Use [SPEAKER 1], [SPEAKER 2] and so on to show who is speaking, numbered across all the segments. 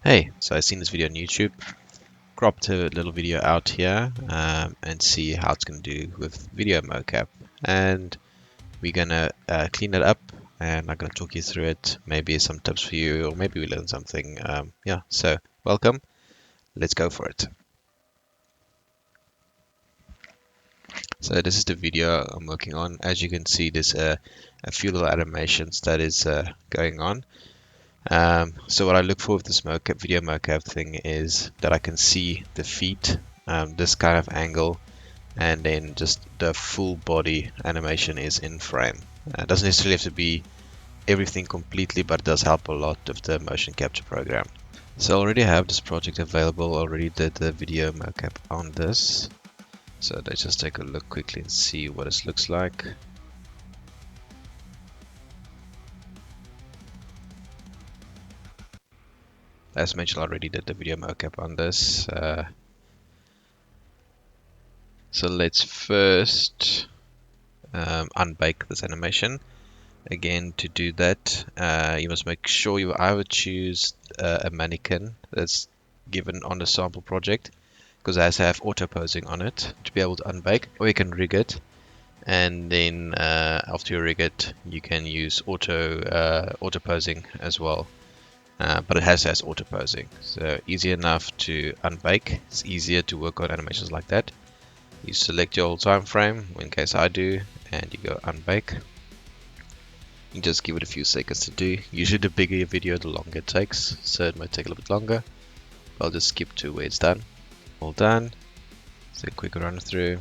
[SPEAKER 1] Hey, so I've seen this video on YouTube, cropped a little video out here and see how it's going to do with video mocap. And we're going to clean it up and I'm going to talk you through it, maybe some tips for you, or maybe we learn something. Yeah, so welcome. Let's go for it. So this is the video I'm working on. As you can see, there's a few little animations that is going on. So what I look for with this video mocap thing is that I can see the feet, this kind of angle, and then just the full body animation is in frame. It doesn't necessarily have to be everything completely, but it does help a lot with the motion capture program. So I already have this project available, already did the video mocap on this. So let's just take a look quickly and see what it looks like. As mentioned, I already did the video mocap on this. So let's first unbake this animation. Again, to do that, you must make sure you either choose a mannequin that's given on the sample project, because it has to have auto posing on it to be able to unbake, or you can rig it, and then after you rig it, you can use auto posing as well. But it has auto posing, so easy enough to unbake. It's easier to work on animations like that. You select your time frame, in case I do, and you go unbake. You just give it a few seconds to do. Usually the bigger your video, the longer it takes, so it might take a little bit longer. I'll just skip to where it's done. All done. So a quick run through.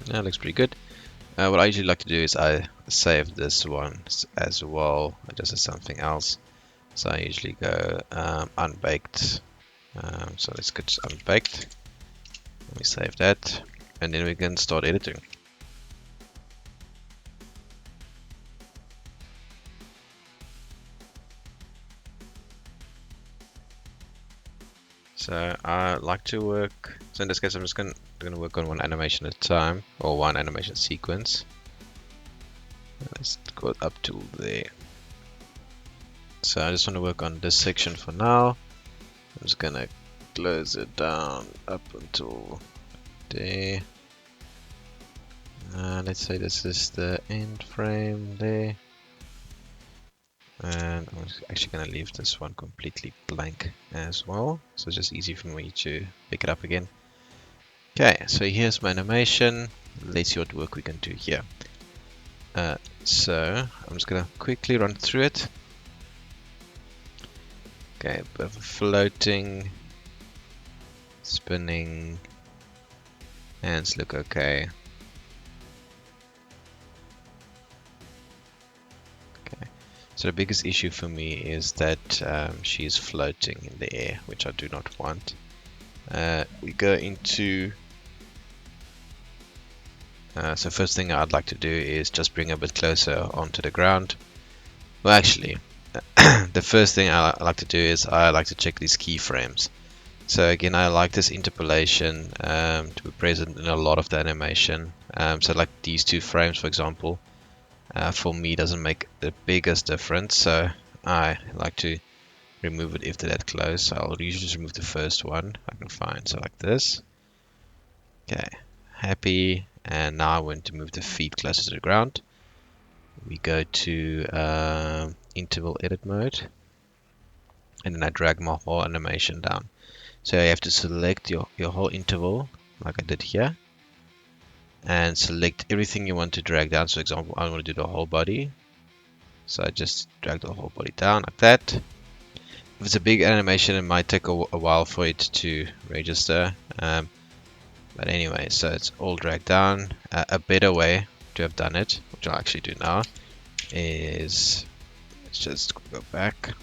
[SPEAKER 1] That looks pretty good. What I usually like to do is I save this one as well, just as something else. So I usually go unbaked. So let's go to unbaked. Let me save that, and then we can start editing. So I like to work. So in this case, I'm just going to work on one animation at a time, or one animation sequence. Let's go up to there. So I just want to work on this section for now. I'm just gonna close it down up until there. Let's say this is the end frame there. And I'm actually going to leave this one completely blank as well. So it's just easy for me to pick it up again. Okay, so here's my animation. Let's see what work we can do here. So I'm just going to quickly run through it. Okay, bit of floating, spinning, hands look okay. So the biggest issue for me is that she's floating in the air, which I do not want. We go into... so first thing I'd like to do is just bring her a bit closer onto the ground. Well, actually, the first thing I like to do is I like to check these keyframes. So again, I like this interpolation to be present in a lot of the animation. So like these 2 frames, for example, for me doesn't make the biggest difference, so I like to remove it if they're that close. So I'll usually just remove the first one I can find, so like this. Okay, happy. And now I want to move the feet closer to the ground. We go to interval edit mode, and then I drag my whole animation down. So you have to select your whole interval like I did here, and select everything you want to drag down. So for example, I want to do the whole body, so I just drag the whole body down like that. If it's a big animation, it might take a while for it to register, but anyway, so it's all dragged down. A better way to have done it, which I'll actually do now, is let's just go back,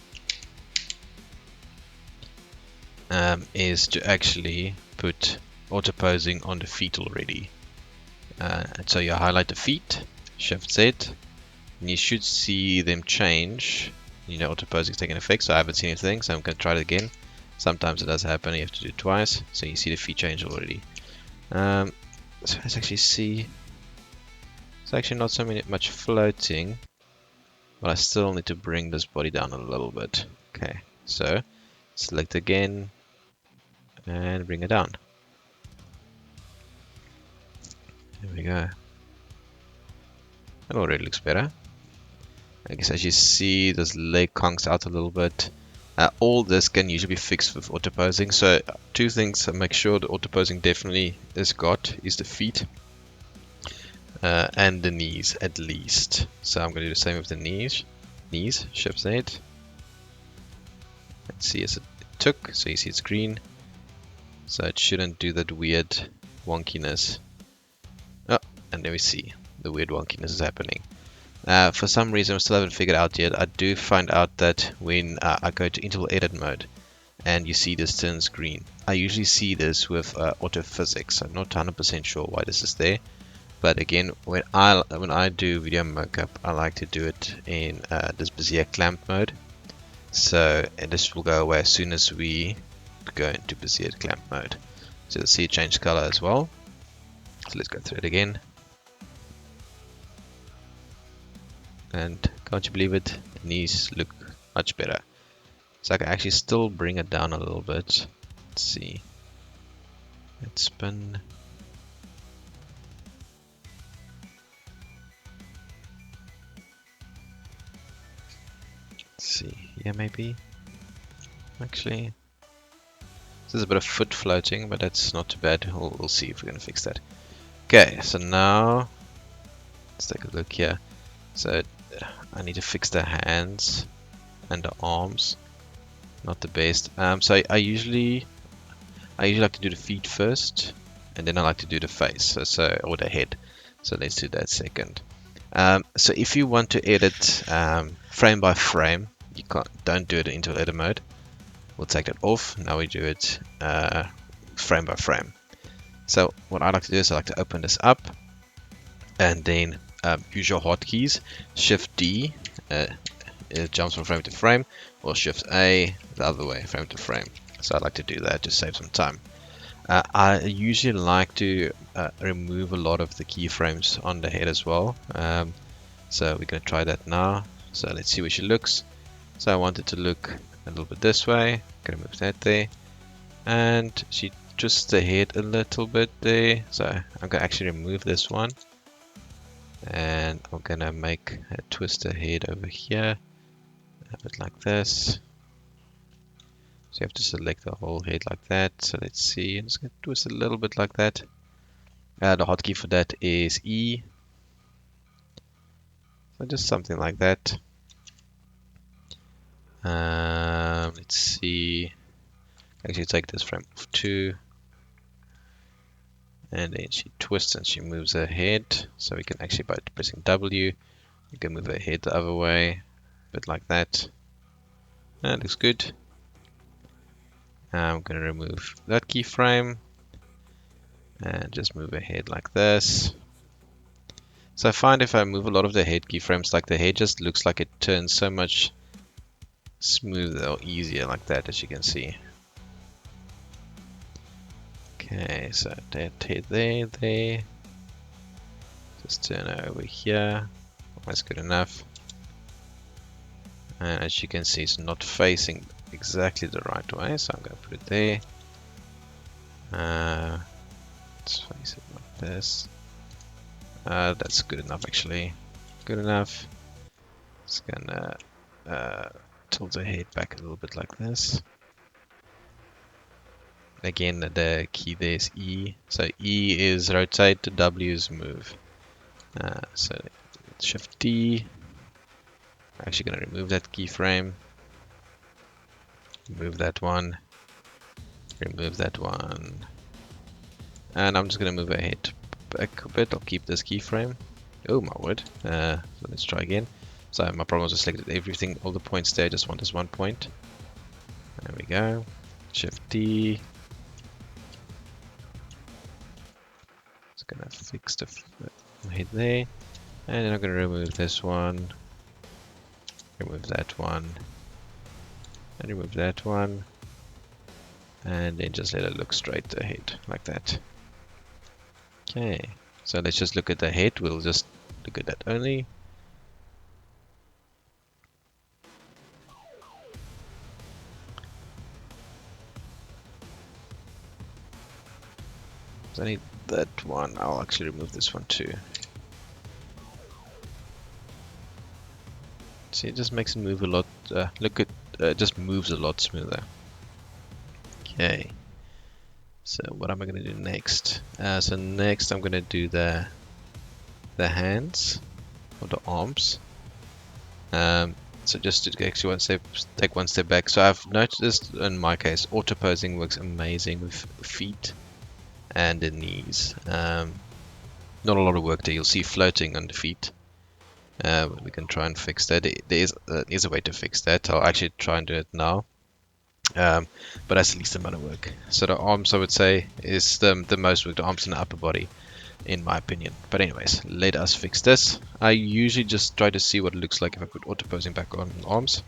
[SPEAKER 1] is to actually put auto posing on the feet already. And so you highlight the feet, Shift Z, and you should see them change. You know, auto posing is taking effect, so I haven't seen anything, so I'm going to try it again. Sometimes it does happen, you have to do it twice, so you see the feet change already. So let's actually see. It's actually not so much floating. but I still need to bring this body down a little bit. Okay, so select again and bring it down. There we go. That already looks better. I guess as you see, this leg conks out a little bit. All this can usually be fixed with auto posing. So two things to make sure the auto posing definitely is got is the feet and the knees at least. So I'm going to do the same with the knees. Shift Z. Let's see as it took. So you see it's green. So it shouldn't do that weird wonkiness. Oh, and there we see the weird wonkiness is happening. For some reason, I still haven't figured out yet. I do find out that when I go to interval edit mode and you see this turns green, I usually see this with auto physics. I'm not 100% sure why this is there, but again, when I do video mocap, I like to do it in this Bezier clamp mode. So and this will go away as soon as we go into Bezier clamp mode. So you'll see it change color as well. So let's go through it again. And can't you believe it? The knees look much better. So I can actually still bring it down a little bit. Let's see. Let's spin. Let's see. Yeah, maybe. Actually, there's a bit of foot floating, but that's not too bad. We'll see if we're going to fix that. Okay, so now let's take a look here. So I need to fix the hands and the arms. Not the best. So I usually like to do the feet first, and then I like to do the face, or the head. So let's do that second. So if you want to edit frame by frame, don't do it in interval edit mode. We'll take that off. Now we do it frame by frame. So what I like to do is I like to open this up, and then use your hotkeys. Shift D, it jumps from frame to frame, or Shift A, the other way, frame to frame. So I like to do that to save some time. I usually like to remove a lot of the keyframes on the head as well. So we're going to try that now. So let's see where she looks. So I want it to look a little bit this way. Going to move that there. And she twists the head a little bit there. So I'm going to actually remove this one. And I'm going to make a twist the head over here. Have it like this. So you have to select the whole head like that. So let's see. I'm just going to twist it a little bit like that. The hotkey for that is E. So just something like that. Let's see. Actually take this frame of 2. And then she twists and she moves her head. So we can actually, by pressing W, you can move her head the other way. A bit like that. That looks good. I'm going to remove that keyframe. And just move her head like this. So I find if I move a lot of the head keyframes, like the head just looks like it turns so much smoother or easier like that, as you can see. Okay, so that head there. Just turn it over here. That's good enough. And as you can see, it's not facing exactly the right way, so I'm going to put it there. Let's face it like this. That's good enough, actually. Good enough. Just gonna tilt the head back a little bit like this. Again, the key there is E. So E is rotate, W is move. So Shift D. I'm actually going to remove that keyframe. Remove that one. Remove that one. And I'm just going to move ahead back a bit. I'll keep this keyframe. Oh my word. So let's try again. So my problem was I selected everything, all the points there. I just want this one point. There we go. Shift D. Just going to fix the head there. And then I'm going to remove this one. Remove that one. And remove that one. And then just let it look straight ahead like that. Okay, so let's just look at the head. We'll just look at that only. I need that one. I'll actually remove this one too. See, it just makes it move a lot. Look at it just moves a lot smoother. Okay. So what am I going to do next? So next I'm going to do the hands or the arms. So just to actually take one step back. So I've noticed in my case, auto posing works amazing with feet and the knees. Not a lot of work there. You'll see floating on the feet. We can try and fix that. There is a way to fix that. I'll actually try and do it now. But that's the least amount of work. So the arms, I would say, is the most work. The arms and the upper body, in my opinion. But anyways, let us fix this. I usually just try to see what it looks like if I put auto posing back on arms.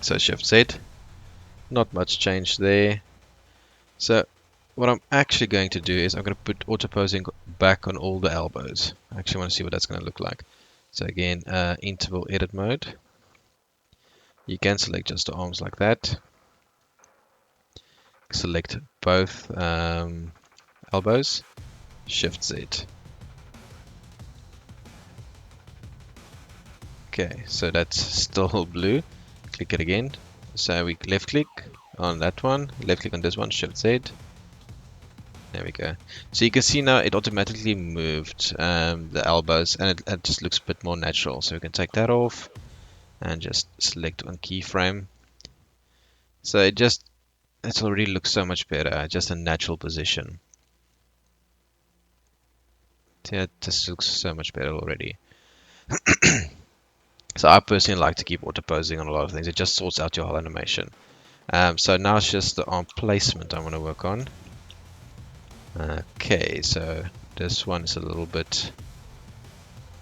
[SPEAKER 1] So Shift Z, not much change there. So what I'm actually going to do is I'm going to put auto posing back on all the elbows. I actually want to see what that's going to look like. So again, interval edit mode. You can select just the arms like that. Select both elbows. Shift Z. Okay, so that's still blue. Click it again. So we left click on that one, left click on this one, Shift Z. There we go. So you can see now it automatically moved the elbows, and it just looks a bit more natural. So we can take that off and just select on keyframe. So it already looks so much better, just a natural position. Yeah, it just looks so much better already. So I personally like to keep auto posing on a lot of things. It just sorts out your whole animation. So now it's just the arm placement I want to work on. Okay, so this one is a little bit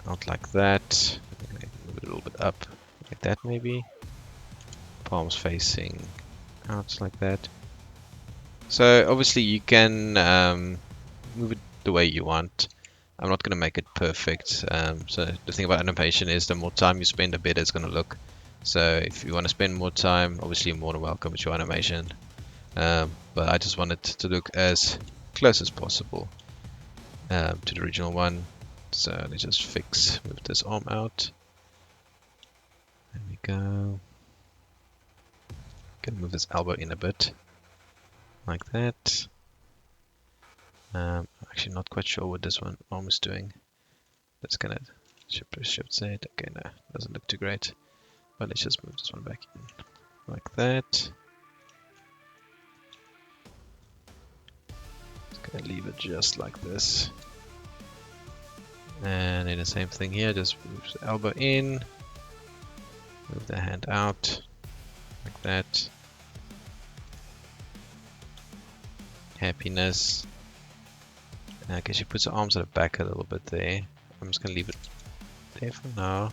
[SPEAKER 1] out like that. Move it a little bit up like that maybe. Palms facing out like that. So obviously you can move it the way you want. I'm not going to make it perfect. So the thing about animation is the more time you spend, the better it's going to look. So if you want to spend more time, obviously you're more than welcome with your animation. But I just want it to look as close as possible to the original one. So let's just move this arm out. There we go. Gonna move this elbow in a bit, like that. Actually not quite sure what this one arm is doing. That's gonna shift Z. Okay, no, doesn't look too great. But let's just move this one back in, like that. Just gonna leave it just like this. And then the same thing here, just move the elbow in, move the hand out, like that. Happiness. Okay, she puts her arms at the back a little bit there. I'm just gonna leave it there for now.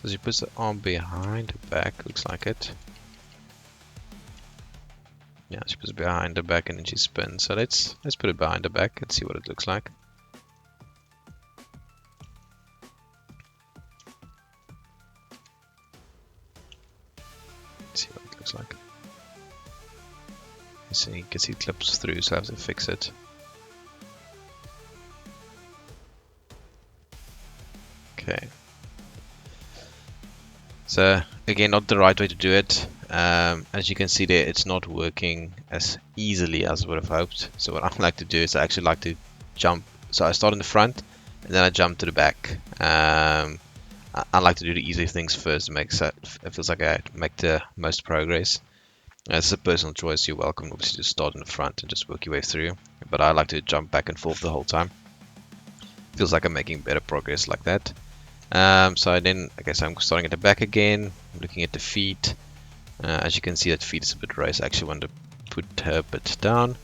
[SPEAKER 1] So she puts the arm behind her back, looks like it. Yeah, she puts it behind her back and then she spins. So let's put it behind her back and see what it looks like. Let's see what it looks like. So you can see it clips through, so I have to fix it. Okay. So again, not the right way to do it. As you can see there, it's not working as easily as I would have hoped. So what I like to do is I actually like to jump. So I start in the front and then I jump to the back. I like to do the easy things first. It feels like I make the most progress. It's a personal choice. You're welcome obviously to start in the front and just work your way through. But I like to jump back and forth the whole time. Feels like I'm making better progress like that. So then, I guess I'm starting at the back again, looking at the feet. As you can see, that feet is a bit raised. I actually want to put her a bit down.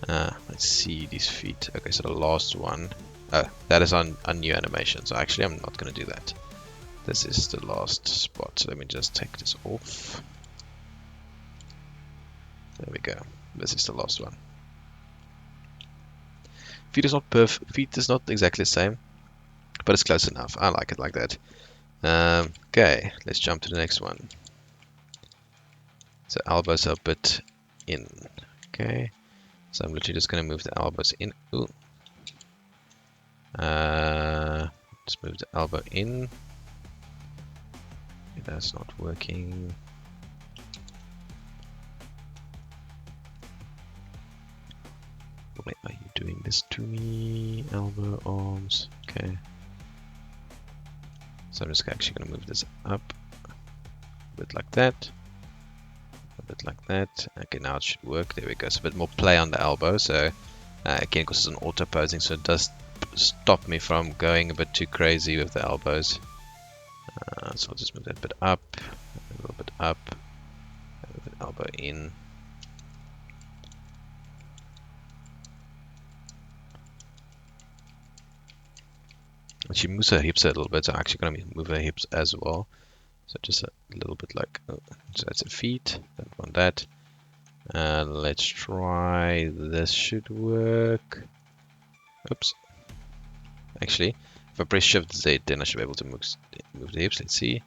[SPEAKER 1] Let's see these feet. Okay, so the last one. Oh, that is on new animation. So actually, I'm not going to do that. This is the last spot. So let me just take this off. There we go. This is the last one. Feet is not perfect. Feet is not exactly the same, but it's close enough. I like it like that. Okay, let's jump to the next one. So elbows are a bit in. Okay, so I'm literally just going to move the elbows in. Ooh. Let's move the elbow in. Okay, that's not working. Why are you doing this to me? Elbow, arms. Okay. So I'm just actually going to move this up a bit like that. A bit like that. Okay, now it should work. There we go. It's a bit more play on the elbow. So again, because it's an auto posing, so it does stop me from going a bit too crazy with the elbows. So I'll just move that bit up, a little bit up, move the elbow in. She moves her hips a little bit, so I'm actually going to move her hips as well. So just a little bit like, so that's her feet, don't want that. Let's try, this should work. Oops. Actually, if I press Shift Z, then I should be able to move the hips. Let's see.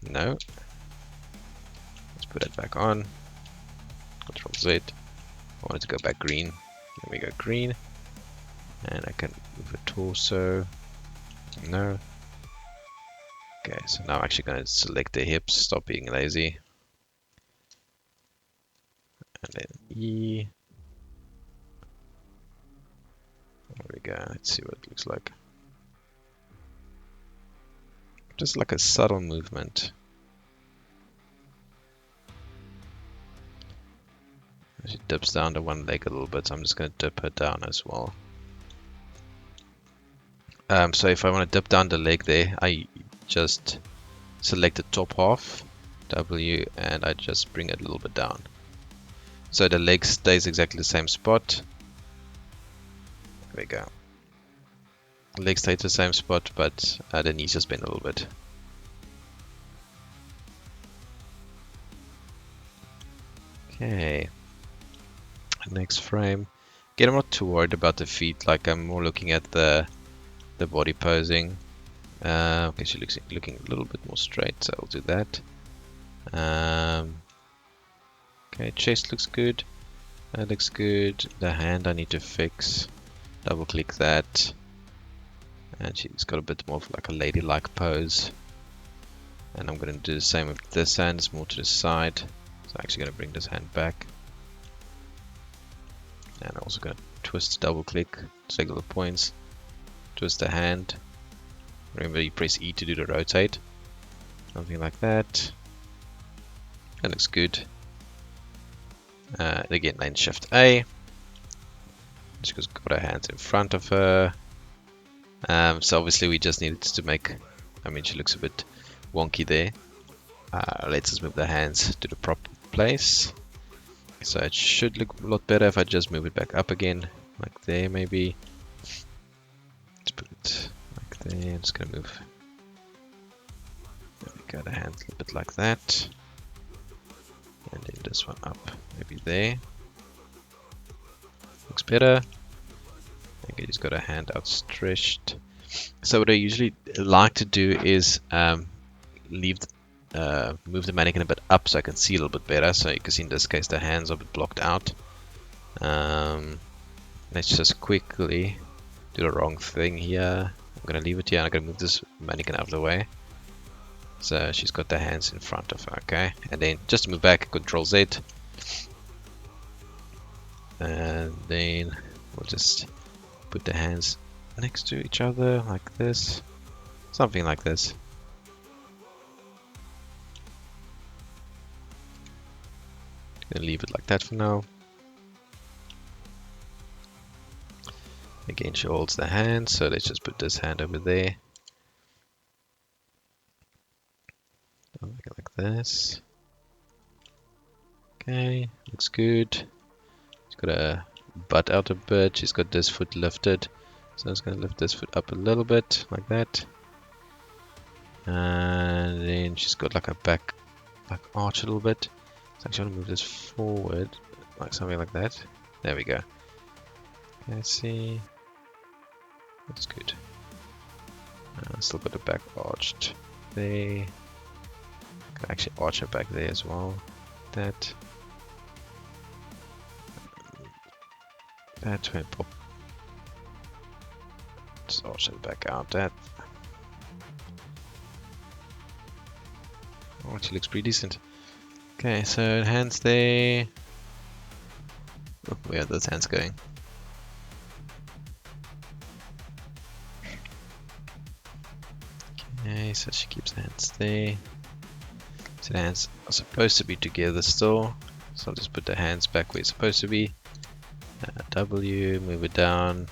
[SPEAKER 1] No. Let's put that back on. Control Z. I want it to go back green. There we go, green. And I can move the torso. No. Okay, so now I'm actually going to select the hips, stop being lazy. And then E. There we go, let's see what it looks like. Just like a subtle movement. She dips down to one leg a little bit, so I'm just going to dip her down as well. So if I want to dip down the leg there, I just select the top half, W, and I just bring it a little bit down. So the leg stays exactly the same spot. There we go. The leg stays the same spot, but the knees just bend a little bit. Okay. Next frame. Again, I'm not too worried about the feet. Like I'm more looking at the body posing. Okay, she looks looking a little bit more straight, so I'll do that. Okay, chest looks good. That looks good. The hand I need to fix. Double click that. And she's got a bit more of like a ladylike pose. And I'm going to do the same with this hand. It's more to the side. So I'm actually going to bring this hand back. And I'm also going to twist, double click, single the points. Twist the hand. Remember you press E to do the rotate. Something like that. That looks good. Again, then Shift A. She's got her hands in front of her. So obviously we just needed to make, I mean, she looks a bit wonky there. Let's just move the hands to the proper place. So it should look a lot better if I just move it back up again, like there maybe. Let's put it like there. I'm just gonna move. There we go, the hands a little bit like that. And then this one up, maybe there. Looks better. Okay, just got a hand outstretched. So what I usually like to do is move the mannequin a bit up so I can see a little bit better. So you can see in this case the hands are a bit blocked out. Let's just quickly do the wrong thing here. I'm going to leave it here and I'm going to move this mannequin out of the way. So she's got the hands in front of her, okay? And then just move back, Control Z. And then we'll just put the hands next to each other like this. Something like this. Gonna leave it like that for now. Again, she holds the hand, so let's just put this hand over there. I'll make it like this. Okay, looks good. She's got a butt out a bit. She's got this foot lifted. So I'm just going to lift this foot up a little bit, like that. And then she's got like a back, like arch a little bit. So actually I want to move this forward, like something like that. There we go. Let's see. That's good. Still got the back arched there. Can actually arch her back there as well. That. That way pop. Let's also back out that. Oh, actually looks pretty decent. Okay, so hands there. Oh, where are those hands going? Okay, so she keeps the hands there. So the hands are supposed to be together still. So I'll just put the hands back where it's supposed to be. W, move it down.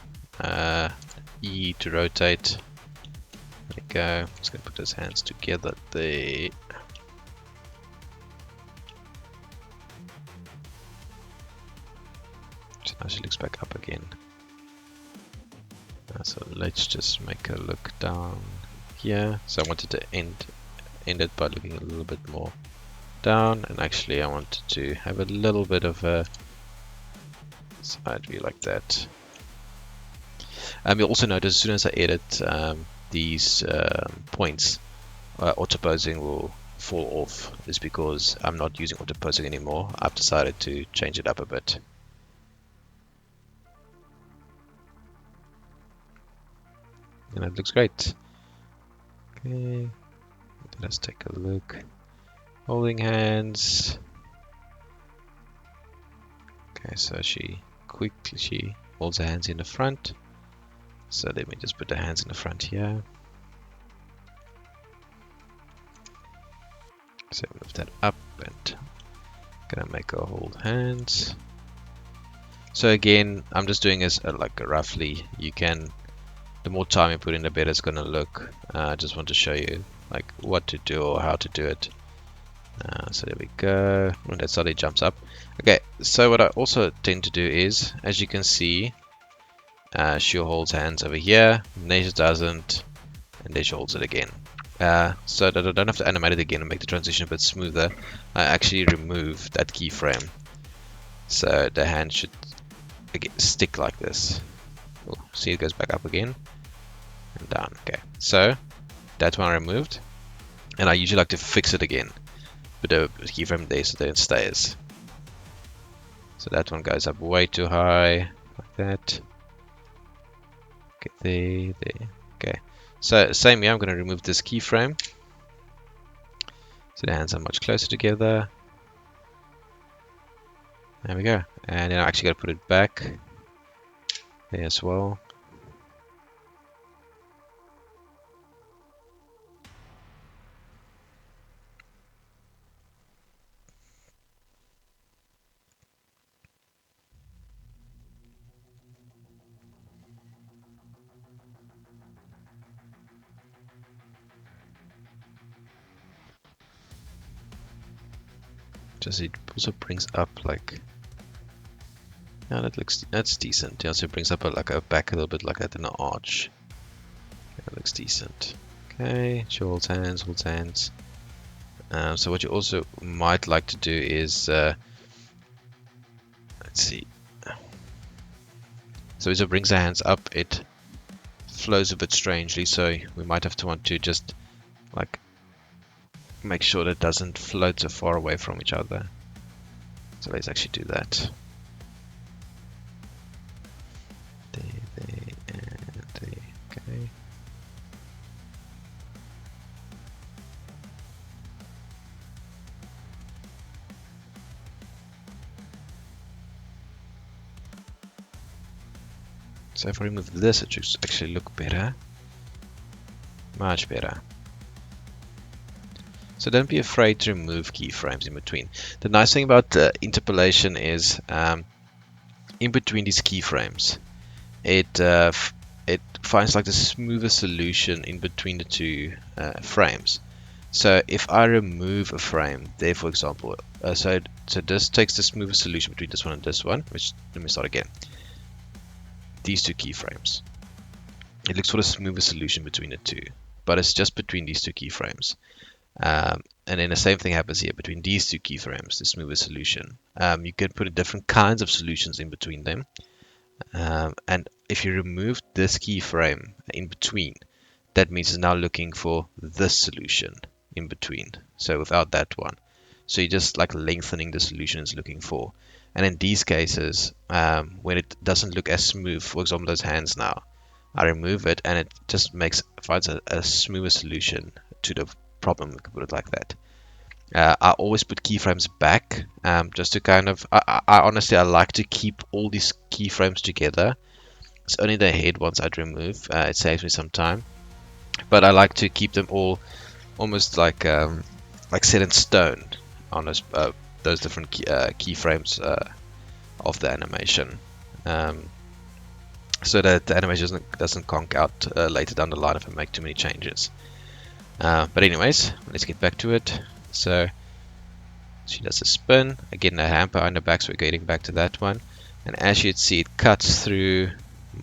[SPEAKER 1] E to rotate. There we go. I'm just going to put those hands together there. So now she looks back up again. So let's just make her look down here. So I wanted to end it by looking a little bit more down, and actually I wanted to have a little bit of a side view like that. You'll also notice as soon as I edit these points, auto posing will fall off. Is because I'm not using auto posing anymore. I've decided to change it up a bit. And it looks great. Okay, let's take a look. Holding hands. Okay, so she holds her hands in the front. So let me just put the hands in the front here. So move that up and gonna make her hold hands. So again, I'm just doing this like roughly. You can, the more time you put in, the better it's gonna look. I just want to show you like what to do or how to do it. So there we go. And that suddenly jumps up. Okay, so what I also tend to do is, as you can see, she holds hands over here, there she doesn't, and there she holds it again. So that I don't have to animate it again and make the transition a bit smoother, I actually remove that keyframe. So the hand should again stick like this. Oh, see, it goes back up again and down. Okay, so that one I removed, and I usually like to fix it again. Put a keyframe there so that it stays. So that one goes up way too high, like that. Okay, there. Okay. So same here, I'm going to remove this keyframe. So the hands are much closer together. There we go. And then I actually got to put it back there as well. Just it also brings up like, yeah, that's decent. It also brings up like a back a little bit like that in an arch. That looks decent. Okay, she holds hands, holds hands. So what you also might like to do is, let's see. So as it brings her hands up, it flows a bit strangely. So we might have to want to just like make sure that it doesn't float so far away from each other. So let's actually do that. There, and there. Okay. So if I remove this, it should actually look better. Much better. So don't be afraid to remove keyframes in between. The nice thing about interpolation is in between these keyframes, it finds like the smoothest solution in between the two frames. So if I remove a frame there, for example, so this takes the smoothest solution between this one and this one, which, let me start again. These two keyframes. It looks for the smoothest solution between the two, but it's just between these two keyframes. And then the same thing happens here between these two keyframes, the smoothest solution. You can put different kinds of solutions in between them. And if you remove this keyframe in between, that means it's now looking for this solution in between. So without that one. So you're just like lengthening the solution it's looking for. And in these cases, when it doesn't look as smooth, for example, those hands now, I remove it and it just finds a smoother solution to the problem, we could put it like that. I always put keyframes back, just to kind of, I honestly, I like to keep all these keyframes together. It's only the head ones I'd remove. It saves me some time, but I like to keep them all almost like set in stone on those different keyframes of the animation, so that the animation doesn't conk out later down the line if I make too many changes. But anyways, let's get back to it. So she does a spin, again a hand behind the back, so we're getting back to that one. And as you'd see, it cuts through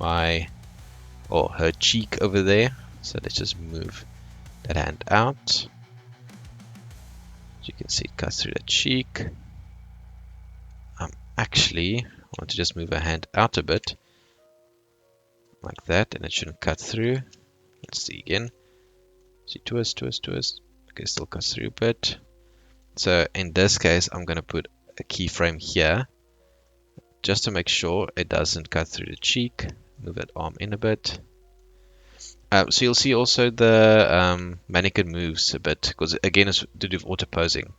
[SPEAKER 1] her cheek over there. So let's just move that hand out. As you can see, it cuts through the cheek. Actually, I want to just move her hand out a bit, like that, and it shouldn't cut through. Let's see again. See, twist. Okay, still cuts through a bit. So in this case, I'm going to put a keyframe here, just to make sure it doesn't cut through the cheek. Move that arm in a bit. So you'll see also the mannequin moves a bit, because again it's to do with auto posing.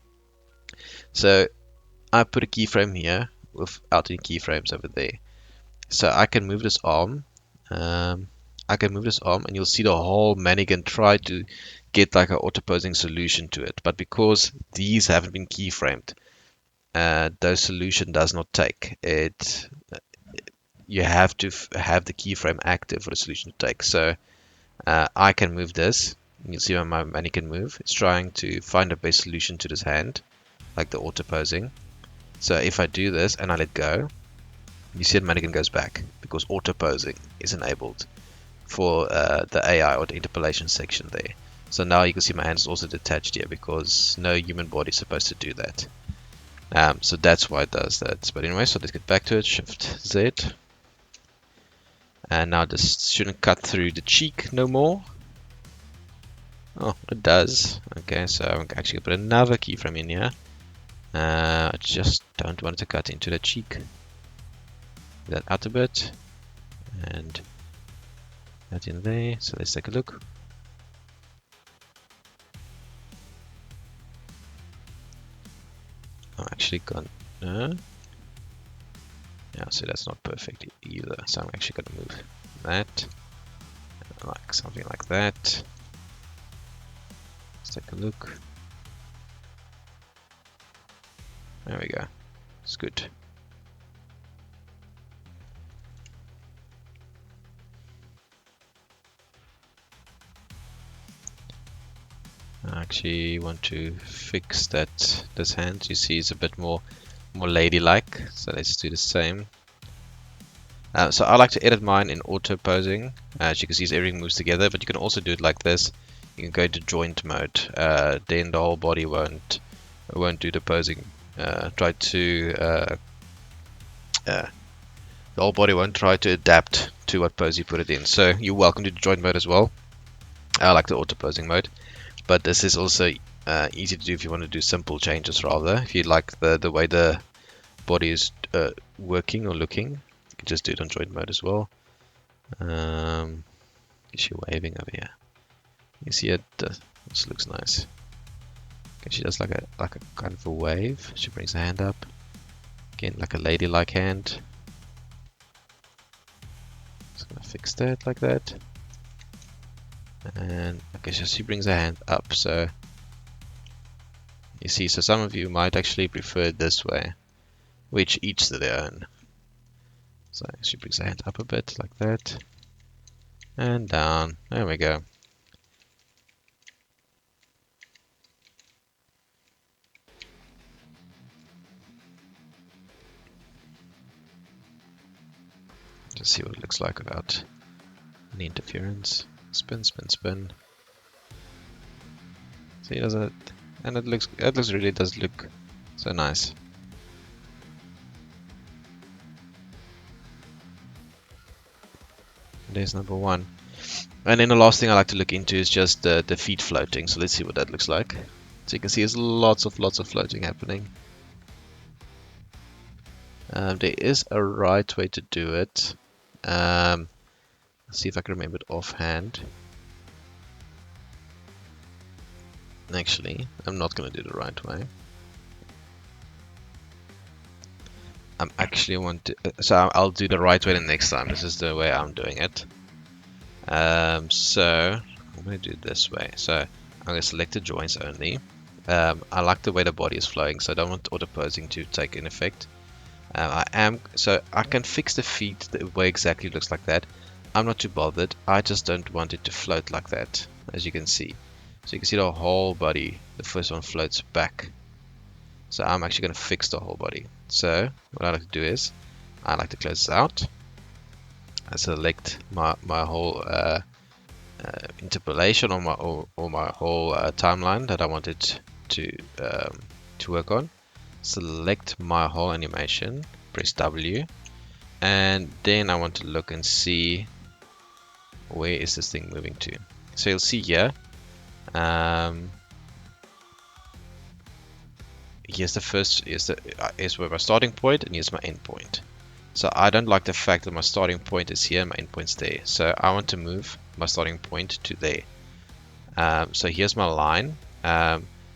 [SPEAKER 1] So I put a keyframe here without any keyframes over there. So I can move this arm. And you'll see the whole mannequin try to get like an auto posing solution to it. But because these haven't been keyframed, those solution does not take it. You have to have the keyframe active for the solution to take. So I can move this. You'll see when my mannequin move, it's trying to find the best solution to this hand, like the auto posing. So if I do this and I let go, you see the mannequin goes back because auto posing is enabled for the AI or the interpolation section there. So now you can see my hand is also detached here because no human body is supposed to do that. So that's why it does that. But anyway, so let's get back to it. Shift Z. And now this shouldn't cut through the cheek no more. Oh, it does. Okay, so I'm actually going to put another keyframe in here. I just don't want it to cut into the cheek. That out a bit. And that in there. So let's take a look. I'm actually gonna... yeah, so that's not perfect either. So I'm actually going to move that. Like something like that. Let's take a look. There we go. It's good. I actually want to fix this hand. You see it's a bit more ladylike. So let's do the same. So I like to edit mine in auto posing. As you can see, everything moves together, but you can also do it like this. You can go into joint mode. Then the whole body won't do the posing. The whole body won't try to adapt to what pose you put it in. So you're welcome to the joint mode as well. I like the auto posing mode, but this is also easy to do if you want to do simple changes rather. If you like the way the body is working or looking, you can just do it on joint mode as well. She's waving over here. You see it. This looks nice. Okay, she does like a kind of a wave. She brings her hand up. Again, like a ladylike hand. Just gonna fix that like that. And okay, so she brings her hand up. So you see, so some of you might actually prefer it this way, which each to their own. So she brings her hand up a bit like that, and down. There we go. Just see what it looks like without any interference. Spin, spin, spin. See, does it? And it really does look so nice. There's number one. And then the last thing I like to look into is just the feet floating. So let's see what that looks like. So you can see there's lots of floating happening. There is a right way to do it. Let's see if I can remember it offhand. Actually, I'm not going to do the right way. I'm actually want to, so I'll do the right way the next time. This is the way I'm doing it. So I'm going to do it this way. So I'm going to select the joints only. I like the way the body is flowing, so I don't want auto posing to take an effect. So I can fix the feet the way exactly it looks like that. I'm not too bothered. I just don't want it to float like that, as you can see. So you can see the whole body. The first one floats back. So I'm actually going to fix the whole body. So what I like to do is I like to close this out. I select my whole interpolation or my whole timeline that I wanted to work on. Select my whole animation, press W, and then I want to look and see where is this thing moving to. So you'll see here, here's where my starting point and here's my end point. So I don't like the fact that my starting point is here and my end point's there. So I want to move my starting point to there. So here's my line.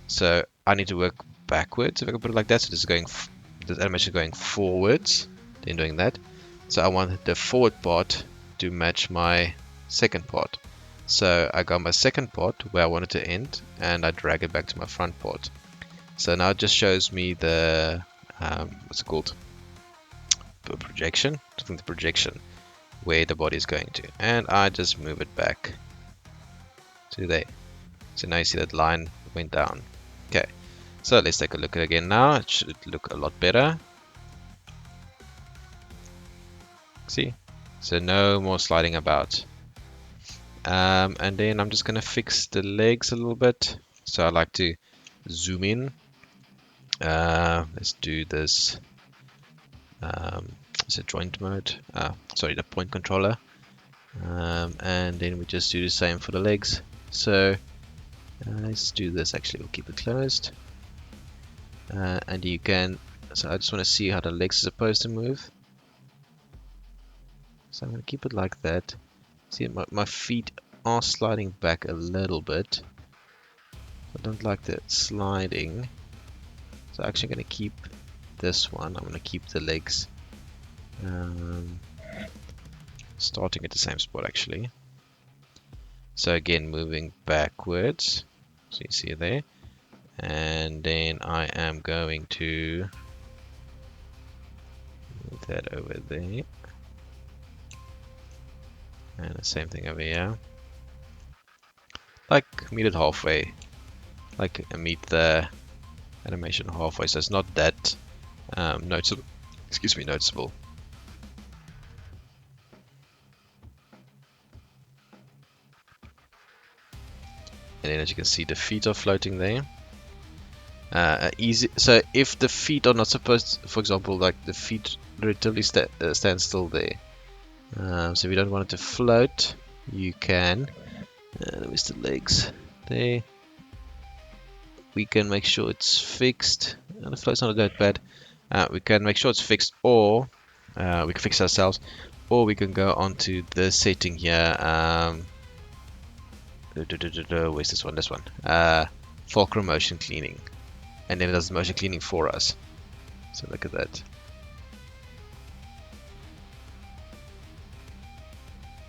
[SPEAKER 1] So I need to work backwards, if I can put it like that. So this animation is going forwards, then doing that. So I want the forward part to match my second part. So I got my second part where I want it to end, and I drag it back to my front part. So now it just shows me the what's it called? Projection. I think the projection where the body is going to, and I just move it back to there. So now you see that line went down. Okay, so let's take a look at it again now. It should look a lot better. See? So no more sliding about. And then I'm just going to fix the legs a little bit. So I like to zoom in. Let's do this. It's a joint mode. Sorry, the point controller. And then we just do the same for the legs. So let's do this. Actually, we'll keep it closed. And you can. So I just want to see how the legs are supposed to move. So I'm going to keep it like that. See, my feet are sliding back a little bit. I don't like the sliding. So I'm actually going to keep this one. I'm going to keep the legs starting at the same spot actually. So again, moving backwards. So you see there. And then I am going to move that over there. And the same thing over here. Like meet it halfway. Like meet the animation halfway. So it's not that noticeable. Excuse me, noticeable. And then as you can see, the feet are floating there. So if the feet are not supposed, for example, like the feet relatively stand still there. So if you don't want it to float, you can. Where's the legs? There. We can make sure it's fixed. And the float's not that bad. We can make sure it's fixed, or we can fix it ourselves, or we can go onto the setting here. Where's this one? This one. Fulcrum motion cleaning. And then it does the motion cleaning for us. So look at that.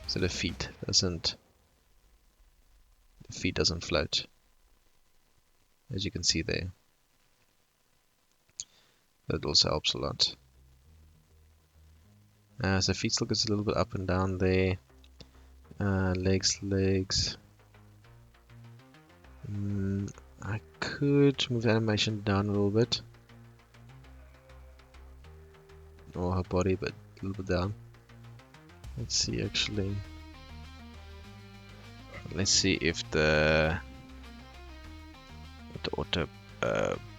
[SPEAKER 1] So the feet doesn't float, as you can see there. That also helps a lot. So feet still gets a little bit up and down there. Legs. I could move the animation down a little bit, or her body, but a little bit down. Let's see actually. Let's see if what the auto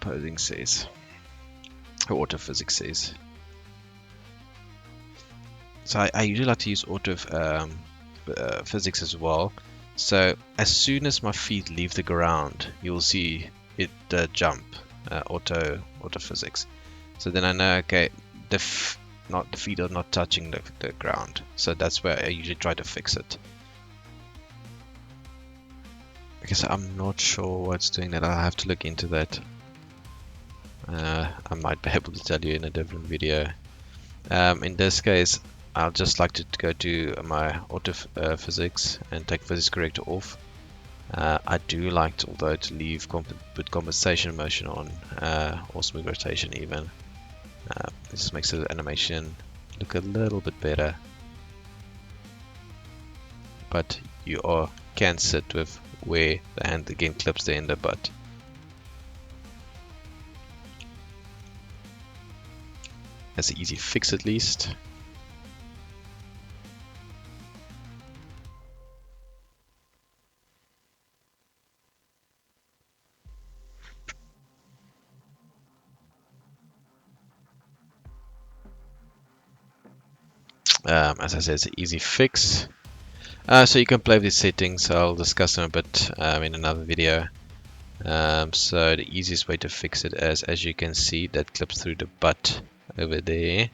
[SPEAKER 1] posing says, or auto physics says. So I usually like to use auto physics as well. So as soon as my feet leave the ground, you'll see it jump auto physics. So then I know, okay, not the feet are not touching the ground. So that's where I usually try to fix it. Because I'm not sure what's doing that. I'll have to look into that. I might be able to tell you in a different video. In this case, I'll just like to go to my auto physics and take physics corrector off. I do like to, although, to leave put compensation motion on, or smooth rotation even. This just makes the animation look a little bit better. But you can sit with where the hand again clips the ender butt. That's an easy fix at least. As I said, it's an easy fix. So you can play with these settings. I'll discuss them a bit in another video. So the easiest way to fix it is, as you can see, that clips through the butt over there.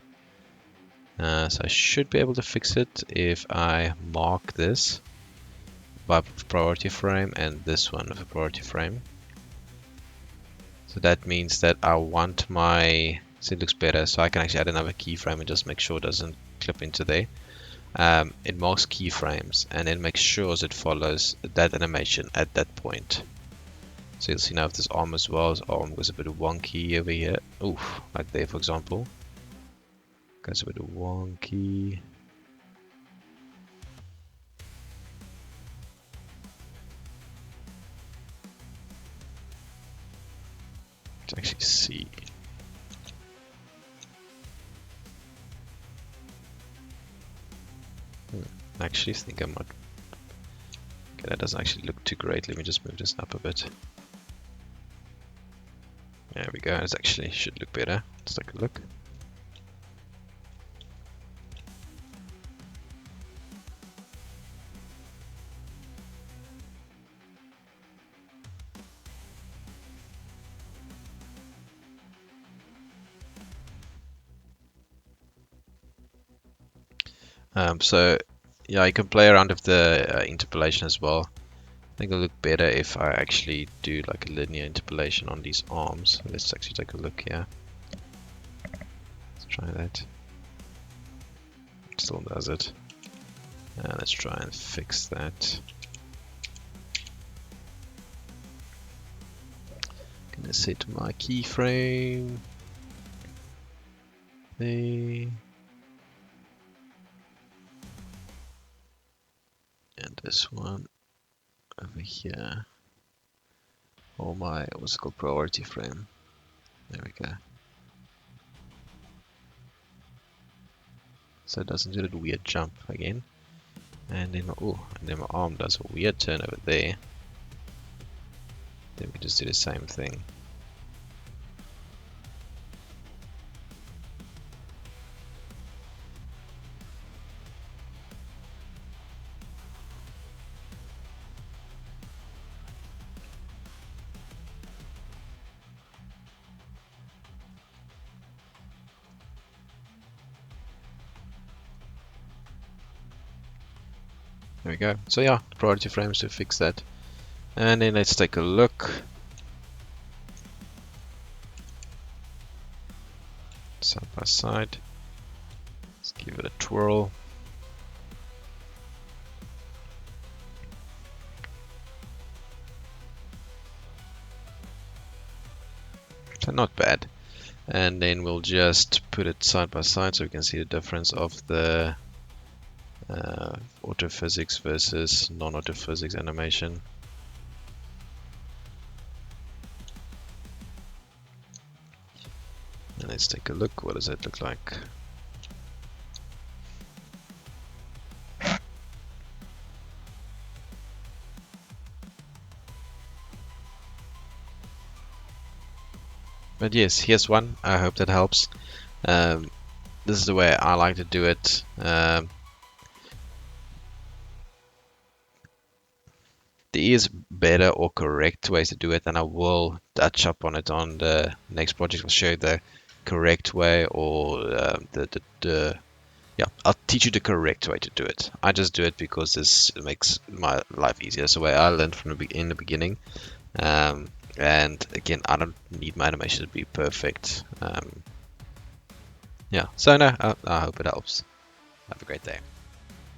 [SPEAKER 1] So I should be able to fix it if I mark this by priority frame and this one with a priority frame. So that means that I want my, so it looks better, so I can actually add another keyframe and just make sure it doesn't clip into there. It marks keyframes and then makes sure it follows that animation at that point. So you'll see now if this arm as well, his arm goes a bit wonky over here. Oof, like there for example. Goes a bit wonky. Let's actually see. I actually think I might. Okay, that doesn't actually look too great. Let me just move this up a bit. There we go. It actually should look better. Let's take a look. So yeah, you can play around with the interpolation as well. I think it'll look better if I actually do like a linear interpolation on these arms. Let's actually take a look here. Let's try that. It still does it. Let's try and fix that. Gonna set my keyframe there. And this one over here. Or my, what's it called, priority frame. There we go. So it doesn't do that weird jump again. And then, and then my arm does a weird turn over there. Then we just do the same thing. There we go. So yeah, priority frames to fix that. And then let's take a look. Side by side. Let's give it a twirl. So not bad. And then we'll just put it side by side so we can see the difference of the autophysics versus non-autophysics animation. And let's take a look. What does that look like? But yes, here's one. I hope that helps. This is the way I like to do it. There is better or correct ways to do it, and I will touch up on it on the next project. I'll show you the correct way, or yeah, I'll teach you the correct way to do it. I just do it because this makes my life easier. It's the way I learned from in the beginning. And again, I don't need my animation to be perfect. Yeah, so no, I hope it helps. Have a great day.